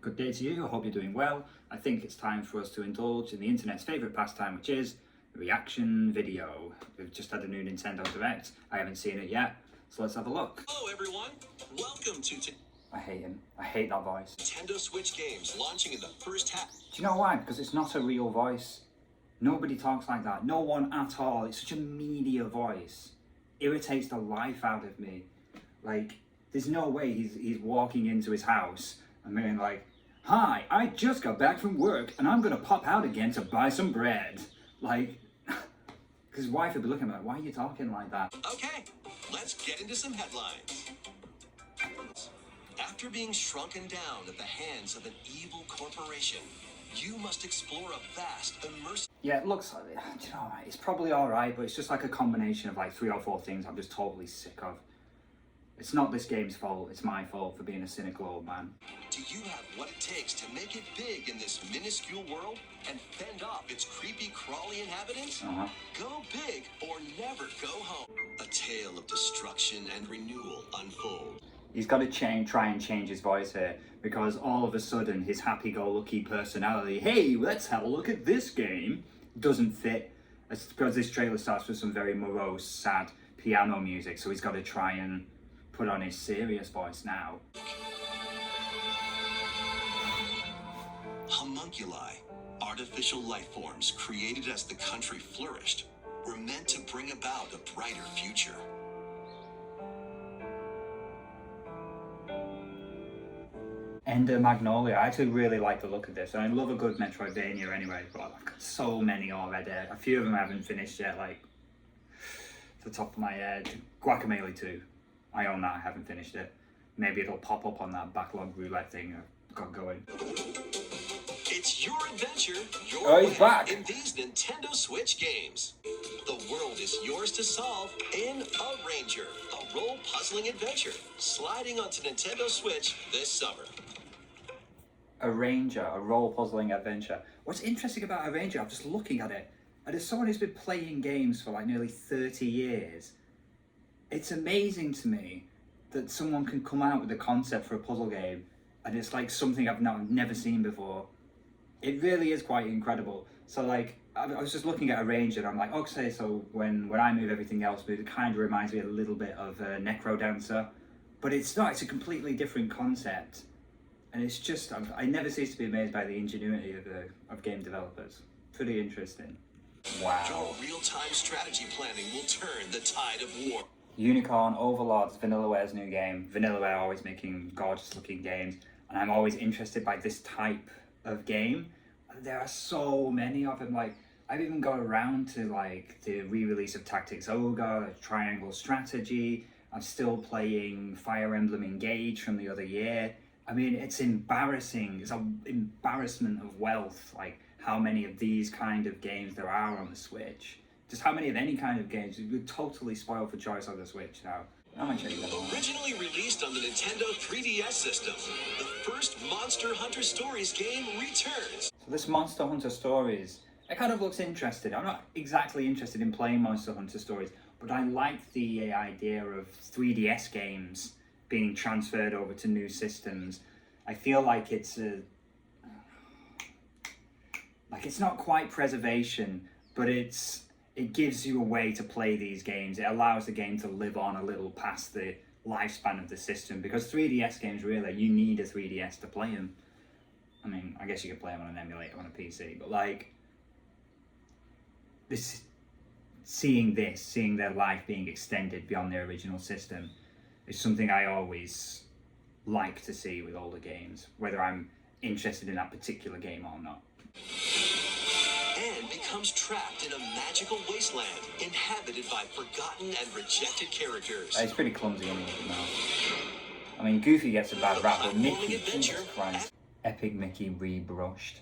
Good day to you, I hope you're doing well. I think it's time for us to indulge in the internet's favourite pastime, which is reaction video. We've just had a new Nintendo Direct. I haven't seen it yet, so let's have a look. Hello everyone, welcome to I hate him. I hate that voice. Nintendo Switch games launching in the first half. Do you know why? Because it's not a real voice. Nobody talks like that. No one at all. It's such a media voice. Irritates the life out of me. Like, there's no way he's walking into his house and being like, "Hi, I just got back from work and I'm gonna pop out again to buy some bread." Like, because his wife would be looking at him like, "Why are you talking like that?" Okay, let's get into some headlines. After being shrunken down at the hands of an evil corporation, you must explore a vast, immersive... Yeah, it looks like, do you know, it's probably alright, but it's just like a combination of like 3 or 4 things I'm just totally sick of. It's not this game's fault, it's my fault for being a cynical old man. Do you have what it takes to make it big in this minuscule world and fend off its creepy, crawly inhabitants? Go big or never go home. A tale of destruction and renewal unfolds. He's got to try and change his voice here, because all of a sudden his happy-go-lucky personality, "Hey, let's have a look at this game," doesn't fit. It's because this trailer starts with some very morose, sad piano music, so he's got to try and put on his serious voice now. Homunculi, artificial life forms created as the country flourished, were meant to bring about a brighter future. Ender Magnolia, I actually really like the look of this, and I love a good Metroidvania anyway, but I've got so many already. A few of them I haven't finished yet, like, to the top of my head. Guacamelee 2, I own that, I haven't finished it. Maybe it'll pop up on that backlog roulette thing I've got going. It's your adventure, your Oh, he's way back. in these Nintendo Switch games. The world is yours to solve in Arranger, a role-puzzling adventure, sliding onto Nintendo Switch this summer. Arranger, a role-puzzling adventure. What's interesting about Arranger, I'm just looking at it, and as someone who's been playing games for like nearly 30 years, it's amazing to me that someone can come out with a concept for a puzzle game, and it's like something I've never seen before. It really is quite incredible. So like, I was just looking at Arranger, and I'm like, okay, so when I move, everything else moves. It kind of reminds me a little bit of Necrodancer, but it's not, it's a completely different concept. And it's just, I never cease to be amazed by the ingenuity of game developers. Pretty interesting. Wow. Your real-time strategy planning will turn the tide of war. Unicorn Overlords, Vanillaware's new game. Vanillaware always making gorgeous looking games, and I'm always interested by this type of game. There are so many of them. Like, I've even got around to like the re-release of Tactics Ogre, Triangle Strategy. I'm still playing Fire Emblem Engage from the other year. I mean, it's embarrassing. It's an embarrassment of wealth, like how many of these kind of games there are on the Switch. Just how many of any kind of games. We're totally spoiled for choice on the Switch now. I'm gonna check that out. Originally released on the Nintendo 3DS system, the first Monster Hunter Stories game returns. So this Monster Hunter Stories, it kind of looks interesting. I'm not exactly interested in playing Monster Hunter Stories, but I like the idea of 3DS games being transferred over to new systems. I feel like it's not quite preservation, but it gives you a way to play these games. It allows the game to live on a little past the lifespan of the system, because 3DS games, really, you need a 3DS to play them. I mean, I guess you could play them on an emulator on a PC, but like, seeing their life being extended beyond their original system is something I always like to see with older games, whether I'm interested in that particular game or not. And becomes trapped in a magical wasteland inhabited by forgotten and rejected characters. It's pretty clumsy anyway now. I mean, Goofy gets a bad rap, but Mickey, Jesus Christ. Epic Mickey rebrushed.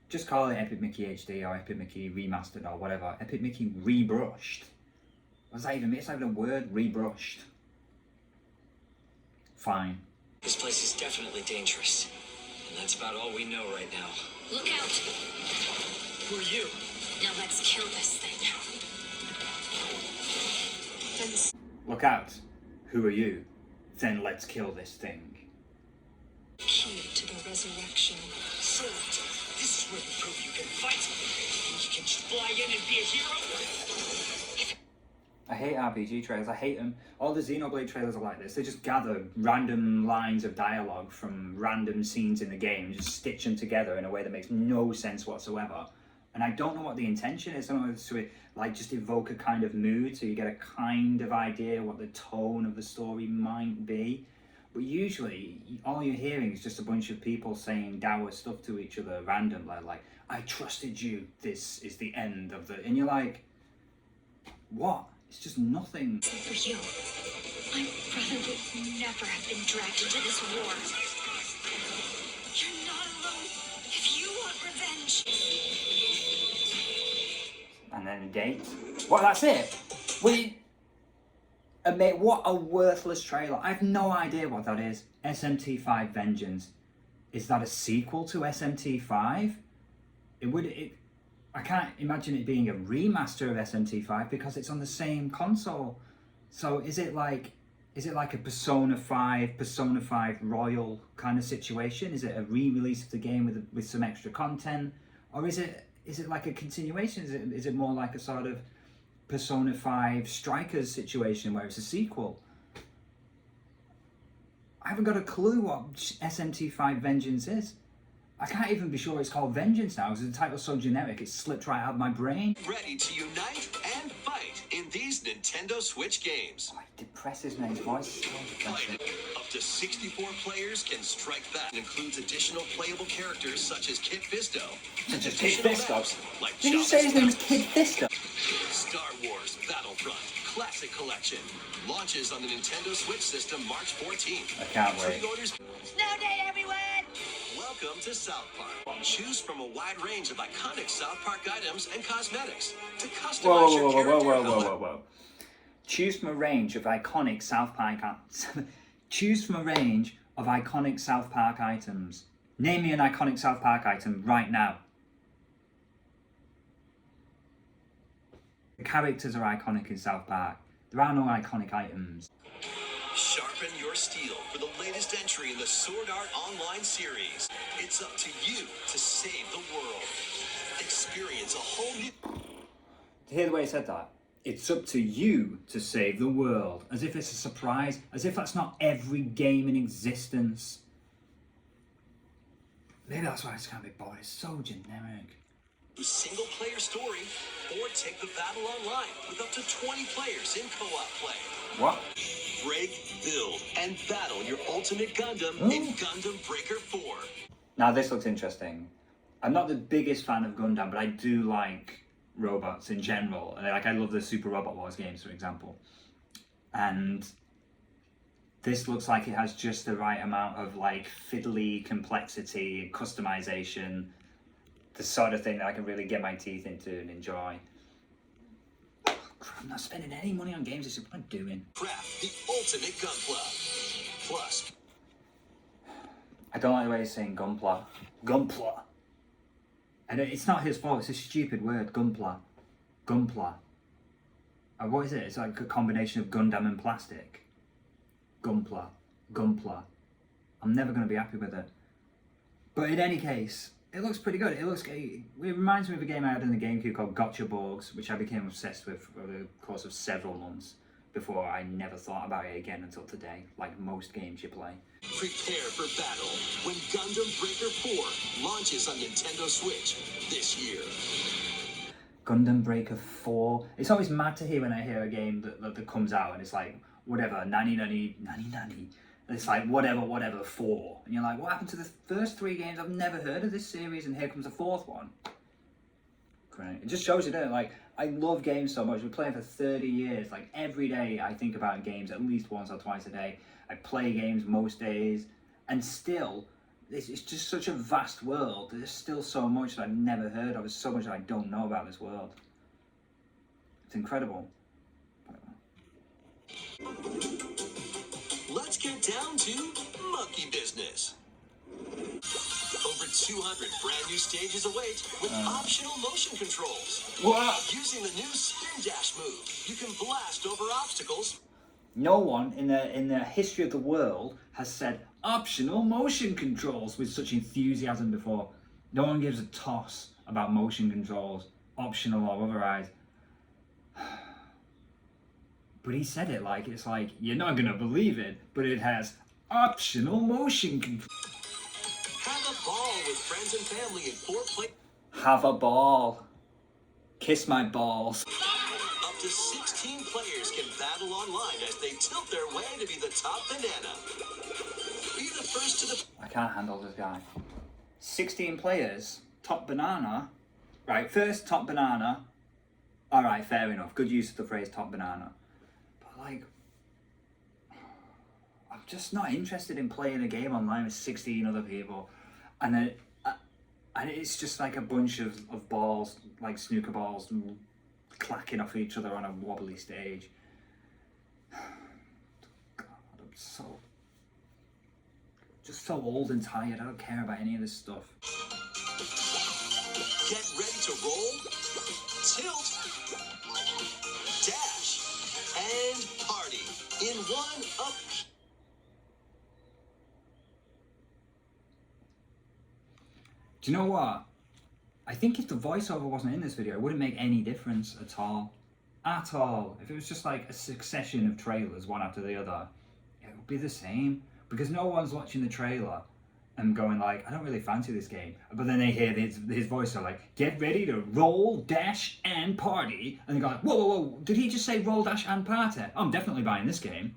Just call it Epic Mickey HD or Epic Mickey Remastered or whatever. Epic Mickey rebrushed. What's that even mean? It's not even a word, rebrushed. Fine. This place is definitely dangerous, and that's about all we know right now. Look out! Who are you? Now let's kill this thing. Look out. Who are you? Then let's kill this thing. key to the resurrection. Sword, this is where you prove you can fight. Think you can just fly in and be a hero? I hate RPG trailers, I hate them. All the Xenoblade trailers are like this. They just gather random lines of dialogue from random scenes in the game and just stitch them together in a way that makes no sense whatsoever. And I don't know what the intention is. I don't know if it's to like just evoke a kind of mood so you get a kind of idea what the tone of the story might be. But usually all you're hearing is just a bunch of people saying dour stuff to each other randomly, like, I trusted you, this is the end of the... And you're like, what? It's just nothing. For you, my brother would never have been dragged into this war. You're not alone if you want revenge. And then a date. What, that's it? Mate, what a worthless trailer. I have no idea what that is. SMT5 Vengeance. Is that a sequel to SMT5? I can't imagine it being a remaster of SMT5 because it's on the same console. So is it like a Persona 5 Royal kind of situation? Is it a re-release of the game with some extra content? Or is it like a continuation? Is it more like a sort of Persona 5 Strikers situation where it's a sequel? I haven't got a clue what SMT5 Vengeance is. I can't even be sure it's called Vengeance now because the title's so generic it slipped right out of my brain. Ready to unite and fight in these Nintendo Switch games. Oh, it depresses me. His voice is so depressing. Up to 64 players can strike back. It includes additional playable characters such as Kid Fisto. Just Kid Fisto? Maps like Did you say his name's Kid Fisto? Star Wars Battlefront Classic Collection launches on the Nintendo Switch system March 14th. I can't wait. Pre-orders. Snow day, everyone! Welcome to South Park. Choose from a wide range of iconic South Park items and cosmetics to customize your character. Whoa. Choose from a range of iconic South Park. Choose from a range of iconic South Park items. Name me an iconic South Park item right now. The characters are iconic in South Park. There are no iconic items. Sharpen your steel for the latest entry in the Sword Art Online series. It's up to you to save the world. Experience a whole new... To hear the way he said that, it's up to you to save the world. As if it's a surprise, as if that's not every game in existence. Maybe that's why it's can't be bored. It's so generic. Single-player story, or take the battle online with up to 20 players in co-op play. What? Break, build, and battle your ultimate Gundam in Gundam Breaker 4. Now this looks interesting. I'm not the biggest fan of Gundam, but I do like robots in general. Like I love the Super Robot Wars games, for example. And this looks like it has just the right amount of like fiddly complexity, customization, the sort of thing that I can really get my teeth into and enjoy. I'm not spending any money on games, this is what I'm doing. Craft the ultimate Gunpla. Plus, I don't like the way he's saying Gunpla. Gunpla. And it's not his fault, it's a stupid word, Gunpla. Gunpla. What is it? It's like a combination of Gundam and plastic. Gunpla. Gunpla. I'm never going to be happy with it. But in any case, it looks pretty good. It reminds me of a game I had in the GameCube called Gotcha Borgs, which I became obsessed with over the course of several months before I never thought about it again until today, like most games you play. prepare for battle when Gundam Breaker 4 launches on Nintendo Switch this year. Gundam Breaker 4. It's always mad to hear when I hear a game that comes out and it's like, whatever, nanny. And it's like, whatever, 4. And you're like, what happened to the first 3 games? I've never heard of this series, and here comes the 4th one. Great. It just shows you, doesn't it? Like, I love games so much. We've playing for 30 years. Like, every day I think about games at least once or twice a day. I play games most days. And still, it's just such a vast world. There's still so much that I've never heard of. There's so much that I don't know about this world. It's incredible. Let's get down to monkey business. Over 200 brand new stages await with optional motion controls. What? Using the new spin dash move, you can blast over obstacles. No one in the history of the world has said, optional motion controls with such enthusiasm before. No one gives a toss about motion controls, optional or otherwise. But he said it like it's like, you're not gonna believe it, but it has optional motion control. Have a ball with friends and family in 4 play. Have a ball. Kiss my balls. Up to 16 players can battle online as they tilt their way to be the top banana. Be the first to the... I can't handle this guy. 16 players, top banana. Right, first top banana. Alright, fair enough. Good use of the phrase top banana. But like, I'm just not interested in playing a game online with 16 other people. And then, and it's just like a bunch of balls, like snooker balls, clacking off each other on a wobbly stage. God, I'm just so old and tired. I don't care about any of this stuff. Get ready to roll, tilt, dash, and party in one up. Do you know what? I think if the voiceover wasn't in this video, it wouldn't make any difference at all. At all. If it was just like a succession of trailers, one after the other, it would be the same. Because no one's watching the trailer and going like, I don't really fancy this game. But then they hear his voiceover like, get ready to roll, dash, and party. And they go like, whoa, whoa, whoa, did he just say roll, dash, and party? I'm definitely buying this game.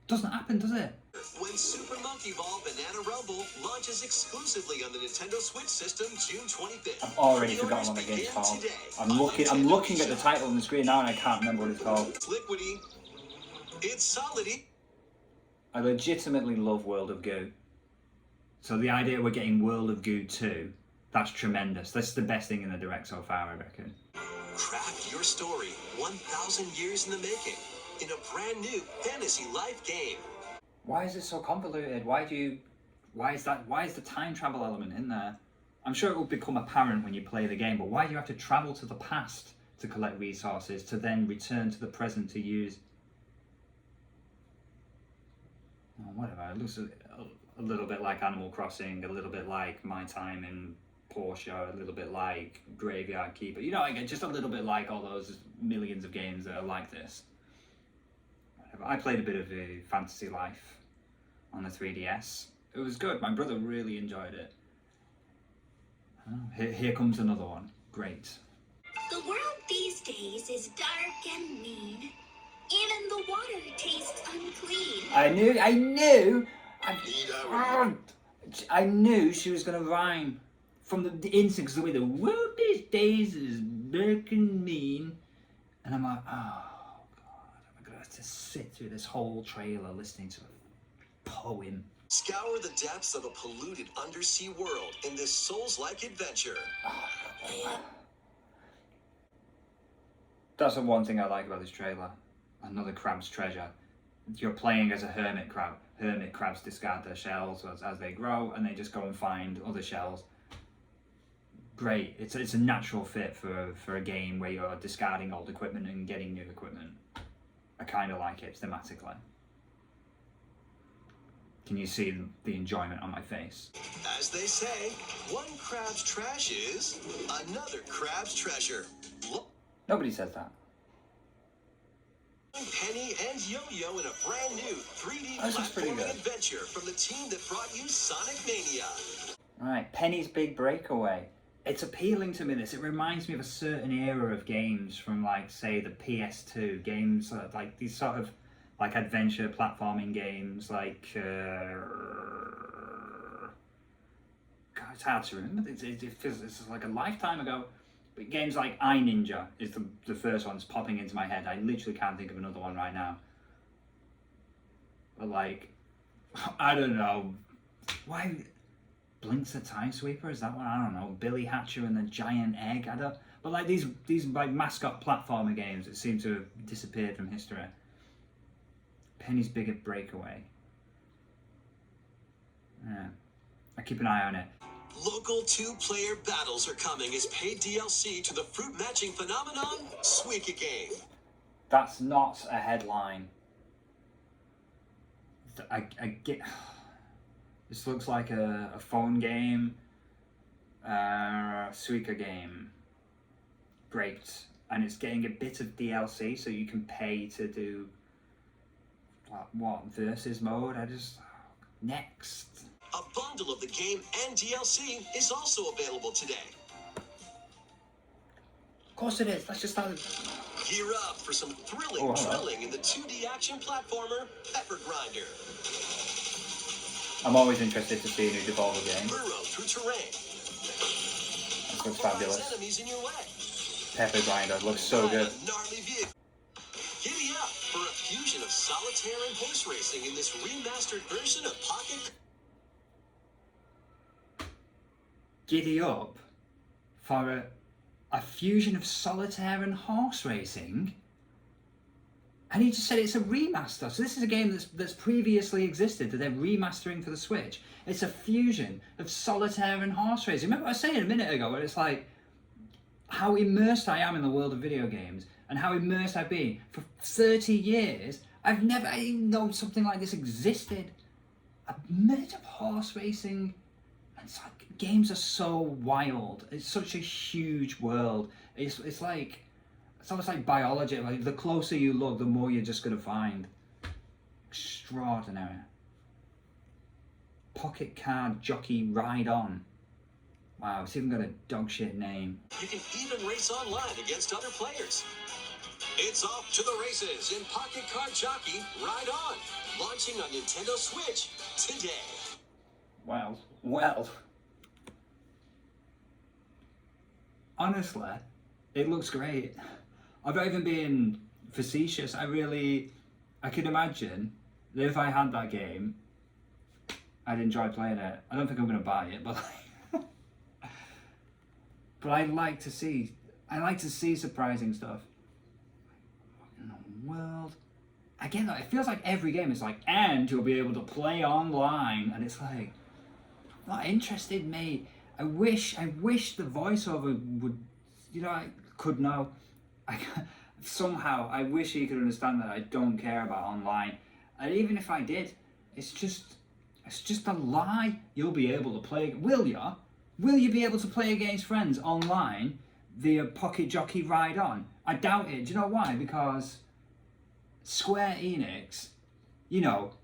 Doesn't happen, does it? When Super Monkey Ball Banana Rumble launches exclusively on the Nintendo Switch system June 25th. I've already forgotten what the game's called. I'm looking at the title on the screen now and I can't remember what it's called. It's liquidy. It's solidy. I legitimately love World of Goo. So the idea we're getting World of Goo 2, that's tremendous. That's the best thing in the Direct so far, I reckon. Craft your story 1,000 years in the making in a brand new fantasy life game. Why is it so convoluted? Why is the time travel element in there? I'm sure it will become apparent when you play the game, but why do you have to travel to the past to collect resources to then return to the present to use? Oh, whatever, it looks a little bit like Animal Crossing, a little bit like My Time in Portia, a little bit like Graveyard Keeper. You know, again, just a little bit like all those millions of games that are like this. I played a bit of Fantasy Life on the 3DS. It was good. My brother really enjoyed it. Oh, here comes another one. Great. The world these days is dark and mean. Even the water tastes unclean. I knew she was going to rhyme from the instant, because the way the world these days is dark and mean. And I'm like, oh. To sit through this whole trailer listening to a poem. Scour the depths of a polluted undersea world in this Souls-like adventure. That's the one thing I like about this trailer. Another crab's treasure. You're playing as a hermit crab. Hermit crabs discard their shells as they grow, and they just go and find other shells. Great. It's a natural fit for a game where you're discarding old equipment and getting new equipment. I kind of like it thematically. Can you see the enjoyment on my face? As they say, one crab's trash is another crab's treasure. Nobody says that. Penny and Yo-Yo in a brand new 3D platforming adventure from the team that brought you Sonic Mania. Alright, Penny's Big Breakaway. It's appealing to me, this. It reminds me of a certain era of games from, like, say, the PS2. Games like these sort of, like, adventure platforming games, like, God, it's hard to remember. It feels it's like a lifetime ago. But games like iNinja is the first one that's popping into my head. I literally can't think of another one right now. But, like, I don't know. Why... Blinks the Time Sweeper, is that one? I don't know. Billy Hatcher and the Giant Egg. I don't. But like these like mascot platformer games that seem to have disappeared from history. Penny's Bigger Breakaway. Yeah, I keep an eye on it. Local 2-player battles are coming as paid DLC to the fruit matching phenomenon, Suika Game. That's not a headline. I get. This looks like a phone game, Suica game. Great. And it's getting a bit of DLC, so you can pay to do what versus mode. Next. A bundle of the game and DLC is also available today. Of course it is. Let's just start. Gear up for some thrilling drilling in the 2D action platformer Pepper Grinder. I'm always interested to see a new Devolver game. Burrow through terrain. This looks fabulous. Enemies in your way. Pepper Grinder looks so good. Gnarly vehicle. Giddy up for a fusion of solitaire and horse racing in this remastered version of Pocket. Giddy up for a fusion of solitaire and horse racing. And he just said it's a remaster. So this is a game that's previously existed that they're remastering for the Switch. It's a fusion of solitaire and horse racing. Remember what I was saying a minute ago, where it's like how immersed I am in the world of video games and how immersed I've been for 30 years. I didn't even know something like this existed. A mix of horse racing. And it's like games are so wild. It's such a huge world. It's almost like biology. Like the closer you look, the more you're just gonna find. Extraordinary. Pocket Card Jockey Ride On. Wow, it's even got a dog shit name. You can even race online against other players. It's off to the races in Pocket Card Jockey Ride On, launching on Nintendo Switch today. Well. Honestly, it looks great. I'm not even being facetious. I can imagine that if I had that game, I'd enjoy playing it. I don't think I'm going to buy it, but but I like to see surprising stuff. What in the world? Again, it feels like every game is like, and you'll be able to play online, and it's like, I'm not interested, mate. I wish the voiceover would, I could know. Somehow, I wish he could understand that I don't care about online. And even if I did, it's just a lie. You'll be able to play. Will ya? Will you be able to play against friends online via Pocket Jockey Ride On? I doubt it. Do you know why? Because Square Enix,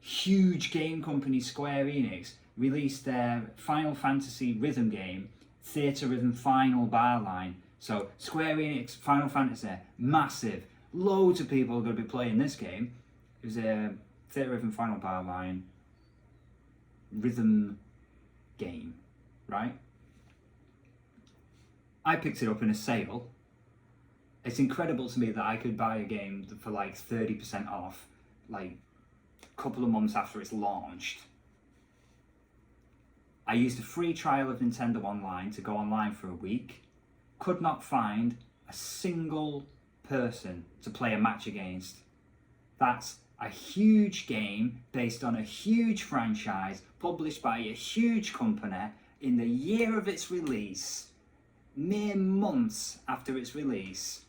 huge game company Square Enix, released their Final Fantasy rhythm game, Theatre Rhythm Final Bar Line. So Square Enix, Final Fantasy, massive. Loads of people are going to be playing this game. It was a Theatre Rhythm Final Bar Line rhythm game, right? I picked it up in a sale. It's incredible to me that I could buy a game for like 30% off, like a couple of months after it's launched. I used a free trial of Nintendo Online to go online for a week. Could not find a single person to play a match against. That's a huge game based on a huge franchise, published by a huge company in the year of its release, mere months after its release,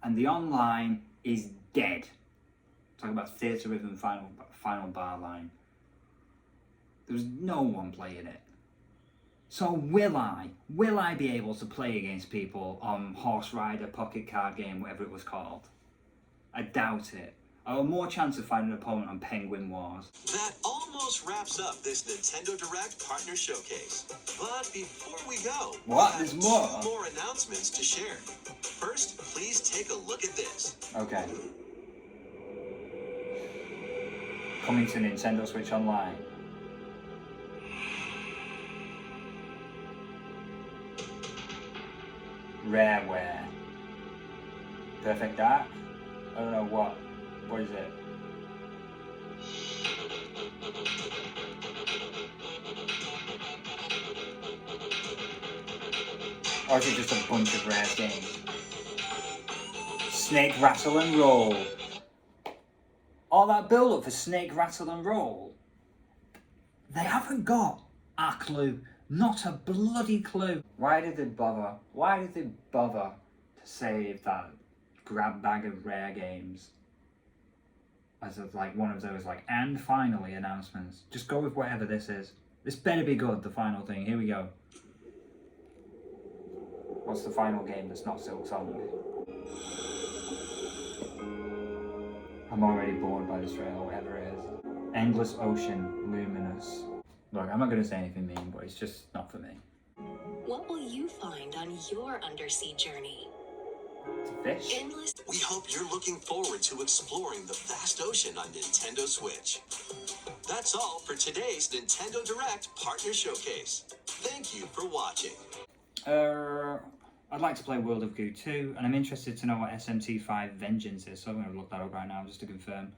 and the online is dead. Talking about Theatre Rhythm Final Bar Line. There's no one playing it. So will I be able to play against people on Horse Rider, Pocket Card Game, whatever it was called? I doubt it. I have more chance of finding an opponent on Penguin Wars. That almost wraps up this Nintendo Direct Partner Showcase. But before we go, what? There's more? 2 more announcements to share. First, please take a look at this. Okay. Coming to Nintendo Switch Online. Rareware. Perfect Dark? I don't know what. What is it? Or is it just a bunch of rare games? Snake Rattle and Roll. All that build up for Snake Rattle and Roll. They haven't got a clue. Not a bloody clue. Why did they bother? Why did they bother to save that grab bag of rare games as of like one of those like and finally announcements? Just go with whatever this is. This better be good, the final thing. Here we go. What's the final game that's not Silk Song? I'm already bored by this trailer, whatever it is. Endless Ocean, Luminous. Look, I'm not going to say anything mean, but it's just not for me. What will you find on your undersea journey? It's a fish. Endless. We hope you're looking forward to exploring the vast ocean on Nintendo Switch. That's all for today's Nintendo Direct Partner Showcase. Thank you for watching. I'd like to play World of Goo 2, and I'm interested to know what SMT5 Vengeance is, so I'm going to look that up right now just to confirm.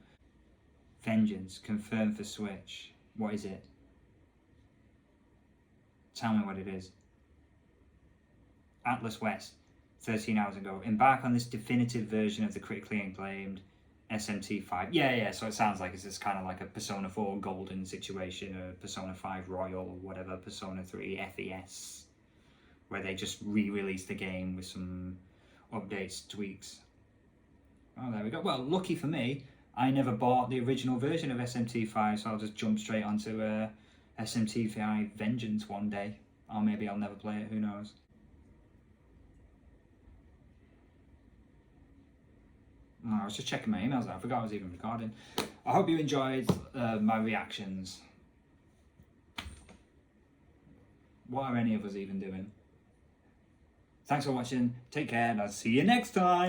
Vengeance, confirmed for Switch. What is it? Tell me what it is. Atlas West, 13 hours ago. Embark on this definitive version of the critically acclaimed SMT5. Yeah, so it sounds like it's just kind of like a Persona 4 Golden situation, or Persona 5 Royal, or whatever, Persona 3 FES, where they just re-released the game with some updates, tweaks. Oh, there we go. Well, lucky for me, I never bought the original version of SMT5, so I'll just jump straight onto SMT5 Vengeance one day. Or maybe I'll never play it, who knows. No, I was just checking my emails out. I forgot I was even recording. I hope you enjoyed my reactions. What are any of us even doing? Thanks for watching. Take care, and I'll see you next time.